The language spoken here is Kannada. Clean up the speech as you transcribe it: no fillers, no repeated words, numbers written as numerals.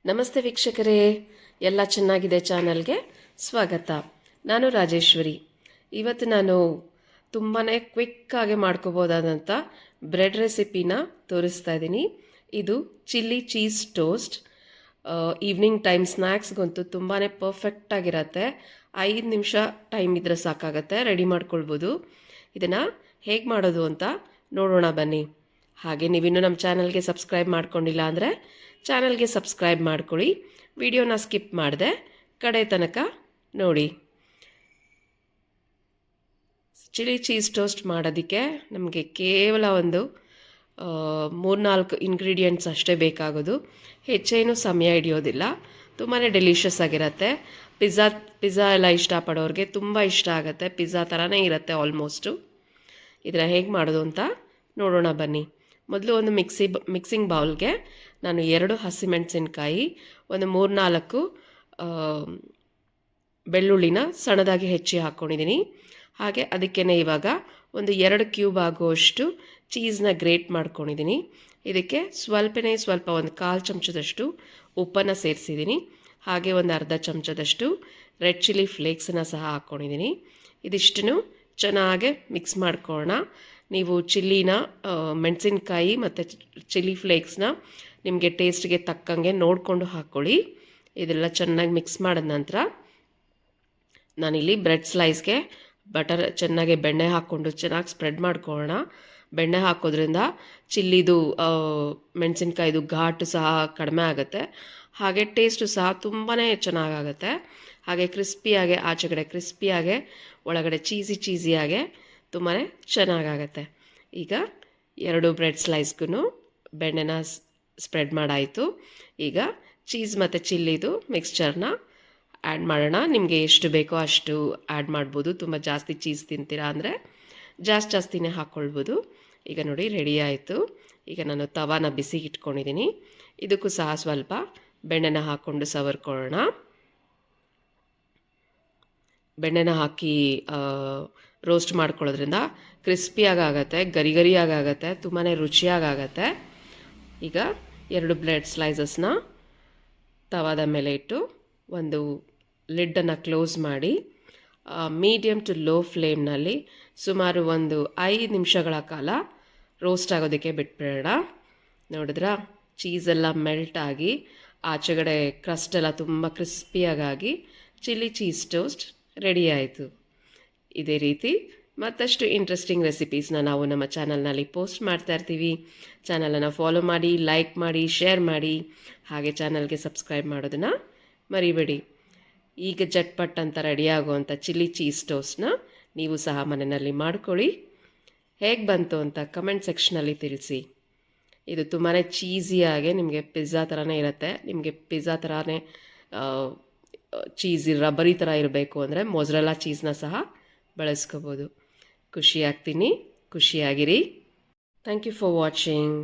ನಮಸ್ತೆ ವೀಕ್ಷಕರೇ, ಎಲ್ಲ ಚೆನ್ನಾಗಿದೆ ಚಾನಲ್ಗೆ ಸ್ವಾಗತ. ನಾನು ರಾಜೇಶ್ವರಿ. ಇವತ್ತು ನಾನು ತುಂಬಾ ಕ್ವಿಕ್ಕಾಗಿ ಮಾಡ್ಕೋಬೋದಾದಂಥ ಬ್ರೆಡ್ ರೆಸಿಪಿನ ತೋರಿಸ್ತಾ ಇದ್ದೀನಿ. ಇದು chilli cheese toast. Evening time ಸ್ನ್ಯಾಕ್ಸ್ಗಂತೂ ತುಂಬಾ ಪರ್ಫೆಕ್ಟಾಗಿರತ್ತೆ. 5 ನಿಮಿಷ ಟೈಮ್ ಇದ್ದರೆ ಸಾಕಾಗತ್ತೆ, ರೆಡಿ ಮಾಡ್ಕೊಳ್ಬೋದು. ಇದನ್ನು ಹೇಗೆ ಮಾಡೋದು ಅಂತ ನೋಡೋಣ ಬನ್ನಿ. ಹಾಗೆ ನೀವಿನ್ನೂ ನಮ್ಮ ಚಾನಲ್ಗೆ ಸಬ್ಸ್ಕ್ರೈಬ್ ಮಾಡ್ಕೊಂಡಿಲ್ಲ ಅಂದರೆ ಚಾನಲ್ಗೆ ಸಬ್ಸ್ಕ್ರೈಬ್ ಮಾಡ್ಕೊಳ್ಳಿ. ವಿಡಿಯೋನ ಸ್ಕಿಪ್ ಮಾಡದೆ ಕಡೆ ತನಕ ನೋಡಿ. ಚಿಲ್ಲಿ ಚೀಸ್ ಟೋಸ್ಟ್ ಮಾಡೋದಕ್ಕೆ ನಮಗೆ ಕೇವಲ ಒಂದು 3-4 ಇಂಗ್ರೀಡಿಯೆಂಟ್ಸ್ ಅಷ್ಟೇ ಬೇಕಾಗೋದು. ಹೆಚ್ಚೇನು ಸಮಯ ಹಿಡಿಯೋದಿಲ್ಲ. ತುಂಬಾ ಡೆಲಿಷಿಯಸ್ ಆಗಿರುತ್ತೆ. ಪಿಜ್ಜಾ ಎಲ್ಲ ಇಷ್ಟಪಡೋರಿಗೆ ತುಂಬ ಇಷ್ಟ ಆಗುತ್ತೆ. ಪಿಜ್ಜಾ ಥರನೇ ಇರುತ್ತೆ ಆಲ್ಮೋಸ್ಟು. ಇದನ್ನು ಹೇಗೆ ಮಾಡೋದು ಅಂತ ನೋಡೋಣ ಬನ್ನಿ. ಮೊದಲು ಒಂದು ಮಿಕ್ಸಿಂಗ್ ಬೌಲ್ಗೆ ನಾನು 2 ಹಸಿಮೆಣಸಿನ್ಕಾಯಿ, ಒಂದು 3-4 ಬೆಳ್ಳುಳ್ಳಿನ ಸಣ್ಣದಾಗಿ ಹೆಚ್ಚಿ ಹಾಕ್ಕೊಂಡಿದ್ದೀನಿ. ಹಾಗೆ ಅದಕ್ಕೇ ಇವಾಗ ಒಂದು 2 ಕ್ಯೂಬ್ ಆಗುವಷ್ಟು ಚೀಸ್ನ ಗ್ರೇಟ್ ಮಾಡ್ಕೊಂಡಿದ್ದೀನಿ. ಇದಕ್ಕೆ ಸ್ವಲ್ಪ ಒಂದು 1/4 ಚಮಚದಷ್ಟು ಉಪ್ಪನ್ನು ಸೇರಿಸಿದ್ದೀನಿ. ಹಾಗೆ ಒಂದು ಅರ್ಧ ಚಮಚದಷ್ಟು ರೆಡ್ ಚಿಲ್ಲಿ ಫ್ಲೇಕ್ಸನ್ನು ಸಹ ಹಾಕ್ಕೊಂಡಿದ್ದೀನಿ. ಇದಿಷ್ಟನ್ನು ಚೆನ್ನಾಗೆ ಮಿಕ್ಸ್ ಮಾಡ್ಕೊಳ್ಳೋಣ. ನೀವು ಚಿಲ್ಲಿನ ಮೆಣಸಿನ್ಕಾಯಿ ಮತ್ತು ಚಿಲ್ಲಿ ಫ್ಲೇಕ್ಸ್ನ ನಿಮಗೆ ಟೇಸ್ಟ್ಗೆ ತಕ್ಕಂಗೆ ನೋಡಿಕೊಂಡು ಹಾಕ್ಕೊಳ್ಳಿ. ಇದೆಲ್ಲ ಚೆನ್ನಾಗಿ ಮಿಕ್ಸ್ ಮಾಡಿದ ನಂತರ ನಾನಿಲ್ಲಿ ಬ್ರೆಡ್ ಸ್ಲೈಸ್ಗೆ ಬಟರ್ ಚೆನ್ನಾಗಿ ಬೆಣ್ಣೆ ಹಾಕ್ಕೊಂಡು ಚೆನ್ನಾಗಿ ಸ್ಪ್ರೆಡ್ ಮಾಡ್ಕೊಳ್ಳೋಣ. ಬೆಣ್ಣೆ ಹಾಕೋದ್ರಿಂದ ಚಿಲ್ಲಿದು ಮೆಣಸಿನ್ಕಾಯಿದು ಘಾಟು ಸಹ ಕಡಿಮೆ ಆಗುತ್ತೆ. ಹಾಗೆ ಟೇಸ್ಟು ಸಹ ತುಂಬಾ ಚೆನ್ನಾಗಾಗುತ್ತೆ. ಹಾಗೆ ಕ್ರಿಸ್ಪಿಯಾಗೆ ಆಚೆಗಡೆ ಕ್ರಿಸ್ಪಿಯಾಗೆ ಒಳಗಡೆ ಚೀಸಿಯಾಗೆ ತುಂಬಾ ಚೆನ್ನಾಗಾಗತ್ತೆ. ಈಗ 2 ಬ್ರೆಡ್ ಸ್ಲೈಸ್ಗೂ ಬೆಣ್ಣೆನ ಸ್ಪ್ರೆಡ್ ಮಾಡಾಯಿತು. ಈಗ ಚೀಸ್ ಮತ್ತು ಚಿಲ್ಲಿದು ಮಿಕ್ಸ್ಚರ್ನ ಆ್ಯಡ್ ಮಾಡೋಣ. ನಿಮಗೆ ಎಷ್ಟು ಬೇಕೋ ಅಷ್ಟು ಆ್ಯಡ್ ಮಾಡ್ಬೋದು. ತುಂಬ ಜಾಸ್ತಿ ಚೀಸ್ ತಿಂತೀರಾ ಅಂದರೆ ಜಾಸ್ತಿನೇ ಹಾಕ್ಕೊಳ್ಬೋದು. ಈಗ ನೋಡಿ ರೆಡಿ ಆಯಿತು. ಈಗ ನಾನು ತವಾನ ಬಿಸಿಗೆ ಇಟ್ಕೊಂಡಿದ್ದೀನಿ. ಇದಕ್ಕೂ ಸಹ ಸ್ವಲ್ಪ ಬೆಣ್ಣೆನ ಹಾಕ್ಕೊಂಡು ಸವರ್ಕೊಳ್ಳೋಣ. ಬೆಣ್ಣೆನ ಹಾಕಿ ರೋಸ್ಟ್ ಮಾಡ್ಕೊಳ್ಳೋದ್ರಿಂದ ಕ್ರಿಸ್ಪಿಯಾಗತ್ತೆ, ಗರಿಯಾಗತ್ತೆ, ತುಂಬಾ ರುಚಿಯಾಗತ್ತೆ. ಈಗ 2 ಬ್ರೆಡ್ ಸ್ಲೈಸಸ್ನ ತವಾದ ಮೇಲೆ ಇಟ್ಟು ಒಂದು ಲಿಡ್ಡನ್ನು ಕ್ಲೋಸ್ ಮಾಡಿ ಮೀಡಿಯಮ್ ಟು ಲೋ ಫ್ಲೇಮ್ನಲ್ಲಿ ಸುಮಾರು ಒಂದು 5 ನಿಮಿಷಗಳ ಕಾಲ ರೋಸ್ಟ್ ಆಗೋದಕ್ಕೆ ಬಿಟ್ಬಿಡೋಣ. ನೋಡಿದ್ರಾ, ಚೀಸೆಲ್ಲ ಮೆಲ್ಟ್ ಆಗಿ ಆಚೆಗಡೆ ಕ್ರಸ್ಟ್ ಎಲ್ಲ ತುಂಬ ಕ್ರಿಸ್ಪಿಯಾಗಿ ಚಿಲ್ಲಿ ಚೀಸ್ ಟೋಸ್ಟ್ ರೆಡಿ ಆಯಿತು. ಇದೇ ರೀತಿ ಮತ್ತಷ್ಟು ಇಂಟ್ರೆಸ್ಟಿಂಗ್ ರೆಸಿಪೀಸ್ನ ನಾವು ನಮ್ಮ ಚಾನಲ್ನಲ್ಲಿ ಪೋಸ್ಟ್ ಮಾಡ್ತಾ ಇರ್ತೀವಿ. ಚಾನಲನ್ನು ಫಾಲೋ ಮಾಡಿ, ಲೈಕ್ ಮಾಡಿ, ಶೇರ್ ಮಾಡಿ. ಹಾಗೆ ಚಾನಲ್ಗೆ ಸಬ್ಸ್ಕ್ರೈಬ್ ಮಾಡೋದನ್ನು ಮರಿಬೇಡಿ. ಈಗ ಜಟ್ಪಟ್ ಅಂತ ರೆಡಿ ಆಗುವಂಥ ಚಿಲ್ಲಿ ಚೀಸ್ ಟೋಸ್ಟ್ನ ನೀವು ಸಹ ಮನೆಯಲ್ಲಿ ಮಾಡ್ಕೊಳ್ಳಿ. ಹೇಗೆ ಬಂತು ಅಂತ ಕಮೆಂಟ್ ಸೆಕ್ಷನಲ್ಲಿ ತಿಳಿಸಿ. ಇದು ತುಂಬಾ ಚೀಸಿಯಾಗಿ ನಿಮಗೆ ಪಿಜ್ಜಾ ಥರನೇ ಇರುತ್ತೆ. ನಿಮಗೆ ಪಿಜ್ಜಾ ಥರನೇ ಚೀಸ್ ರಬ್ಬರಿ ಥರ ಇರಬೇಕು ಅಂದರೆ ಮೊಜರೆಲ್ಲಾ ಚೀಸ್ನ ಸಹ ಬಳಸ್ಕೋಬೋದು. ಖುಷಿಯಾಗಿರಿ. Thank you for watching.